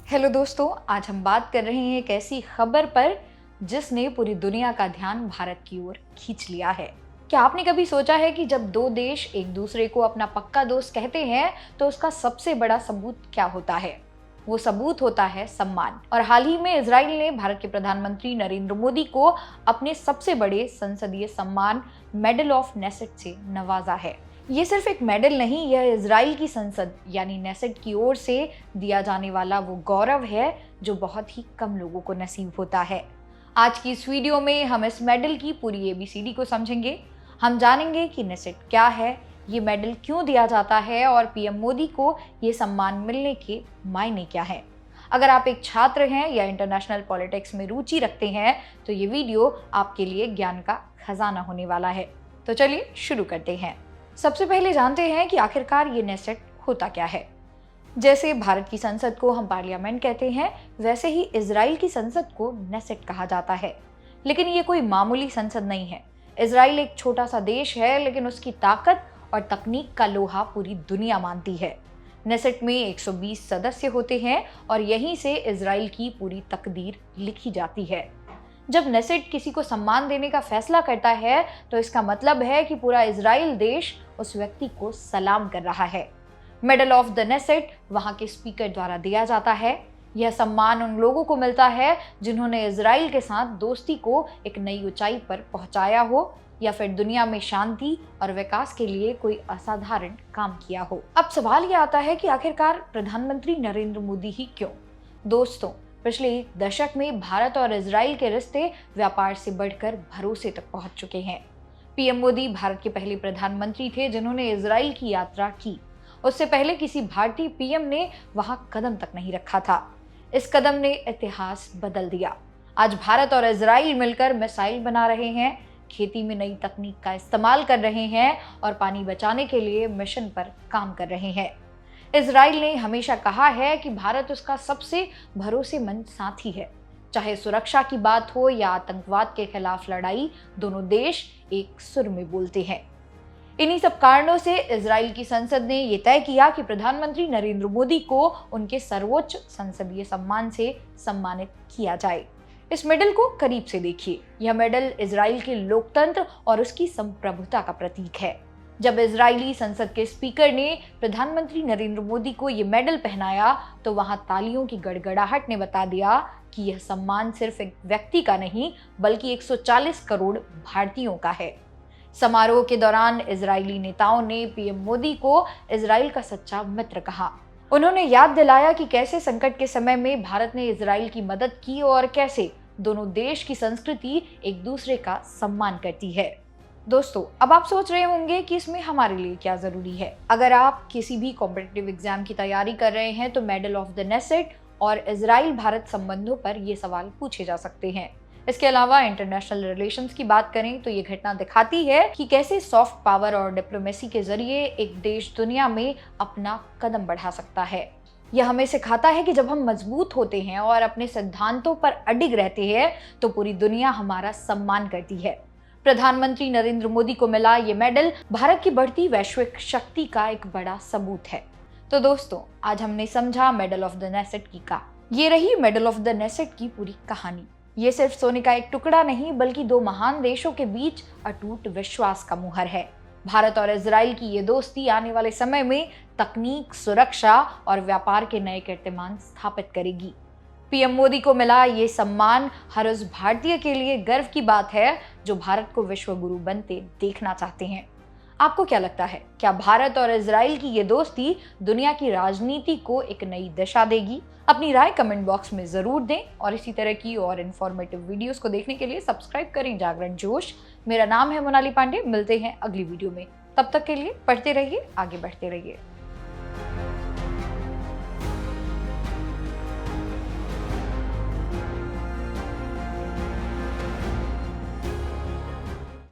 Hello दोस्तों, आज हम बात कर रहे हैं एक ऐसी खबर पर जिसने पूरी दुनिया का ध्यान भारत की ओर खींच लिया है। क्या आपने कभी सोचा है कि जब दो देश एक दूसरे को अपना पक्का दोस्त कहते हैं तो उसका सबसे बड़ा सबूत क्या होता है? वो सबूत होता है सम्मान। और हाल ही में इजराइल ने भारत के प्रधानमंत्री नरेंद्र मोदी को अपने सबसे बड़े संसदीय सम्मान मेडल ऑफ नेसेट से नवाजा है। ये सिर्फ एक मेडल नहीं, यह इजराइल की संसद यानी नेसेट की ओर से दिया जाने वाला वो गौरव है जो बहुत ही कम लोगों को नसीब होता है। आज की इस वीडियो में हम इस मेडल की पूरी एबीसीडी को समझेंगे। हम जानेंगे कि नेसेट क्या है, ये मेडल क्यों दिया जाता है और पीएम मोदी को ये सम्मान मिलने के मायने क्या है। अगर आप एक छात्र हैं या इंटरनेशनल पॉलिटिक्स में रुचि रखते हैं तो ये वीडियो आपके लिए ज्ञान का खजाना होने वाला है। तो चलिए शुरू करते हैं। सबसे पहले जानते हैं कि आखिरकार ये नेसेट होता क्या है। जैसे भारत की संसद को हम पार्लियामेंट कहते हैं, वैसे ही इजराइल की संसद को नेसेट कहा जाता है। लेकिन ये कोई मामूली संसद नहीं है। इजराइल एक छोटा सा देश है, लेकिन उसकी ताकत और तकनीक का लोहा पूरी दुनिया मानती है। नेसेट में 120 सदस्य होते हैं और यहीं से इजराइल की पूरी तकदीर लिखी जाती है। जब नेसेट किसी को सम्मान देने का फैसला करता है तो इसका मतलब है कि पूरा इजराइल देश उस व्यक्ति को सलाम कर रहा है। मेडल ऑफ द नेसेट वहां के स्पीकर द्वारा दिया जाता है। यह सम्मान उन लोगों को मिलता है जिन्होंने इजराइल के साथ दोस्ती को एक नई ऊंचाई पर पहुंचाया हो या फिर दुनिया में शांति और विकास के लिए कोई असाधारण काम किया हो। अब सवाल यह आता है कि आखिरकार प्रधानमंत्री नरेंद्र मोदी ही क्यों? दोस्तों, पिछले एक दशक में भारत और इजराइल के रिश्ते व्यापार से बढ़कर भरोसे तक पहुंच चुके हैं। पीएम मोदी भारत के पहले प्रधानमंत्री थे जिन्होंने इजराइल की यात्रा की। उससे पहले किसी भारतीय पीएम ने वहां कदम तक नहीं रखा था। इस कदम ने इतिहास बदल दिया। आज भारत और इजराइल मिलकर मिसाइल बना रहे हैं, खेती में नई तकनीक का इस्तेमाल कर रहे हैं और पानी बचाने के लिए मिशन पर काम कर रहे हैं। इजराइल ने हमेशा कहा है कि भारत उसका सबसे भरोसेमंद साथी है। चाहे सुरक्षा की बात हो या आतंकवाद के खिलाफ लड़ाई, दोनों देश एक सुर में बोलते हैं। इन्हीं सब कारणों से इजराइल की संसद ने यह तय किया कि प्रधानमंत्री नरेंद्र मोदी को उनके सर्वोच्च संसदीय सम्मान से सम्मानित किया जाए। इस मेडल को करीब से देखिए। यह मेडल इजराइल के लोकतंत्र और उसकी संप्रभुता का प्रतीक है। जब इजरायली संसद के स्पीकर ने प्रधानमंत्री नरेंद्र मोदी को ये मेडल पहनाया तो वहां तालियों की गड़गड़ाहट ने बता दिया कि यह सम्मान सिर्फ एक व्यक्ति का नहीं बल्कि 140 करोड़ भारतीयों का है। समारोह के दौरान इजरायली नेताओं ने पीएम मोदी को इजराइल का सच्चा मित्र कहा। उन्होंने याद दिलाया कि कैसे संकट के समय में भारत ने इजराइल की मदद की और कैसे दोनों देश की संस्कृति एक दूसरे का सम्मान करती है। दोस्तों, अब आप सोच रहे होंगे कि इसमें हमारे लिए क्या जरूरी है। अगर आप किसी भी कॉम्पिटिटिव एग्जाम की तैयारी कर रहे हैं तो मेडल ऑफ द नेसेट और इजराइल भारत संबंधों पर ये सवाल पूछे जा सकते हैं। इसके अलावा इंटरनेशनल रिलेशंस की बात करें तो ये घटना दिखाती है कि कैसे सॉफ्ट पावर और डिप्लोमेसी के जरिए एक देश दुनिया में अपना कदम बढ़ा सकता है। यह हमें सिखाता है कि जब हम मजबूत होते हैं और अपने सिद्धांतों पर अडिग रहते हैं तो पूरी दुनिया हमारा सम्मान करती है। प्रधानमंत्री नरेंद्र मोदी को मिला ये मेडल भारत की बढ़ती वैश्विक शक्ति का एक बड़ा सबूत है। तो दोस्तों, आज हमने समझा मेडल ऑफ द नेसेट की का। ये रही मेडल ऑफ द नेसेट की पूरी कहानी। ये सिर्फ सोने का एक टुकड़ा नहीं बल्कि दो महान देशों के बीच अटूट विश्वास का मुहर है। भारत और इजराइल की ये दोस्ती आने वाले समय में तकनीक, सुरक्षा और व्यापार के नए कीर्तिमान स्थापित करेगी। पीएम मोदी को मिला ये सम्मान हर उस भारतीय के लिए गर्व की बात है जो भारत को विश्व गुरु बनते देखना चाहते हैं। आपको क्या लगता है, क्या भारत और इजराइल की ये दोस्ती दुनिया की राजनीति को एक नई दिशा देगी? अपनी राय कमेंट बॉक्स में जरूर दें और इसी तरह की और इन्फॉर्मेटिव वीडियोस को देखने के लिए सब्सक्राइब करें जागरण जोश। मेरा नाम है मोनाली पांडे। मिलते हैं अगली वीडियो में। तब तक के लिए पढ़ते रहिए, आगे बढ़ते रहिए।